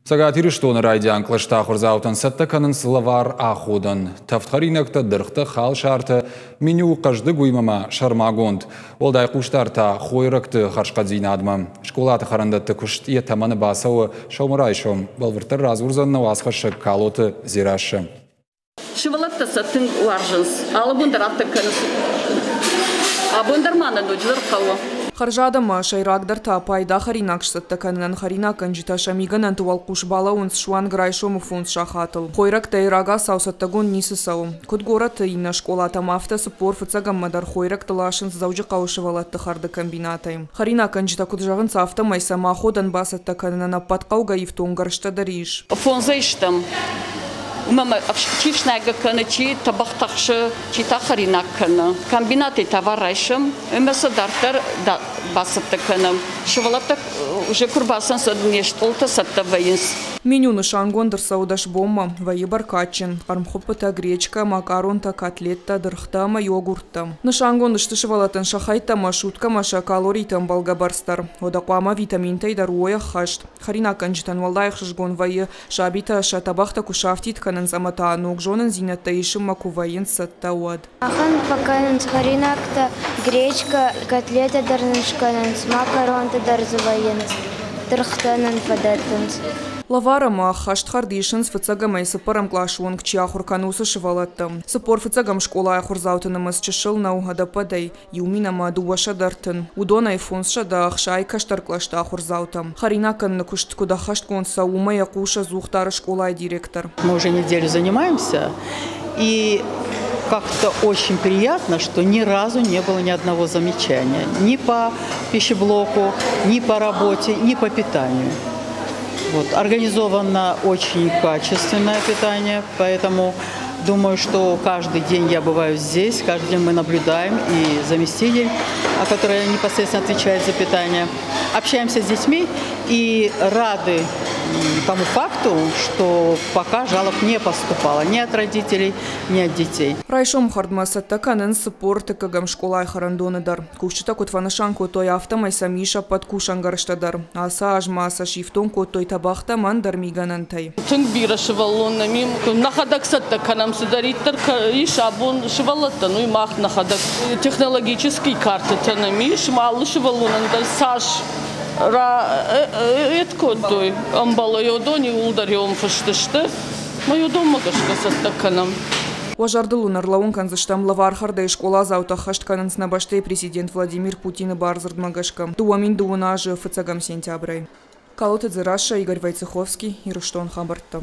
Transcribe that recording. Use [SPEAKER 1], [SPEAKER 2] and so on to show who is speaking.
[SPEAKER 1] Сагатиры штоны райдян клаштахур заутан саттаканын сылавар ахудан. Тафтхаринакта дырхты хал шарты меню кажды гуймама шармагонд. Олдай куштарта хойракты харшкадзинадма. Школаты харандатты куштия таманы басауы шаумарайшом. Балвыртыр разурзанна васхашы калоты зирашы.
[SPEAKER 2] Шывалатта саттын уаржынс. Алыбындар аттаканыс. Абындар мана нуджлар қауы.
[SPEAKER 3] Харжадама шайрагдар та пайда харинакш саттаканынан харинакан житаша миганан туал кушбала унс шуан грайшому фунс шахатыл. Хойрак тайрага саусаттагун нисысау. Кут горат инна школата мафта спор фацагам мадар хойрак талашын заужи каушывалатты харды комбинатай. Харинакан жита куджагын сафта майса маходан басаттаканынан аппаткауга ифтунгаршта дариш.
[SPEAKER 2] Фонзайштам. Мама чишнага кана чи табахтахшы чи тахаринак кана. Комбинаты товарайшым, эмеса дартар да басатта кана. Шывалатта уже курбасан саднештолта сатта вайынс.
[SPEAKER 3] Меню нышангондыр саудаш бомма, вайыбар качин, кармхопыта гречка, макаронта, котлетта, дырхтама, йогуртта. Нышангондышты шывалатын шахайтама, шуткама, калорийтам балгабарстар. Одакуама витаминтай даруя хашт. Харинакан житан валдайх шжгон вайы шабита шатабахта кушафтит канан замата ногжонан зинатта ишым макувайын сатта уад.
[SPEAKER 4] Ахан поканан харинакта гречка, котлета дарнышканан, макаронта дарзувайынс, дырхтанан падатынс.
[SPEAKER 3] Лаварама хаштхардишин с фацагамай сапарам клашуан к чиахуркануса шивалаттам. Сапор фацагам школа ахурзаутанамас чешил на угадападай, юминама дуаша дартын. Удона и фонс шадах шайка штарклашта ахурзаутам. Харинакан на кушткуда хаштконса ума якуша зухтара школа и директор.
[SPEAKER 5] Мы уже неделю занимаемся, и как-то очень приятно, что ни разу не было ни одного замечания. Ни по пищеблоку, ни по работе, ни по питанию. Вот, организовано очень качественное питание, поэтому думаю, что каждый день я бываю здесь, каждый день мы наблюдаем, и заместитель, который непосредственно отвечает за питание, общаемся с детьми и рады тому факту, что пока жалоб не поступало ни от родителей, ни от детей.
[SPEAKER 3] Райшом хардмасатта канен спорт кагам школа харандоныдар. Кушчита кутванашанку той автомай самиша под кушангарштадар. Аса ажмаса шифтонку той табахта мандар миганантай.
[SPEAKER 6] Тынг бира шиваллонна мим нахадаксатта канам судариттар и шабун шивалатта ну и мах нахадак технологический карты танами шмал шиваллонандар саш Эткодой амбала йодони ударьем фаштышты, мою дома гашкасатта канам.
[SPEAKER 3] Уажарды лунарлауын канзыштам лавархарда и школа заута хаштkanын снабашты президент Владимир Путин и барзырдмагашка. Дуамин дуунажы фацагам сентябрай. Калоты Дзираша, Игорь Войцеховский и Руштон Хабартта.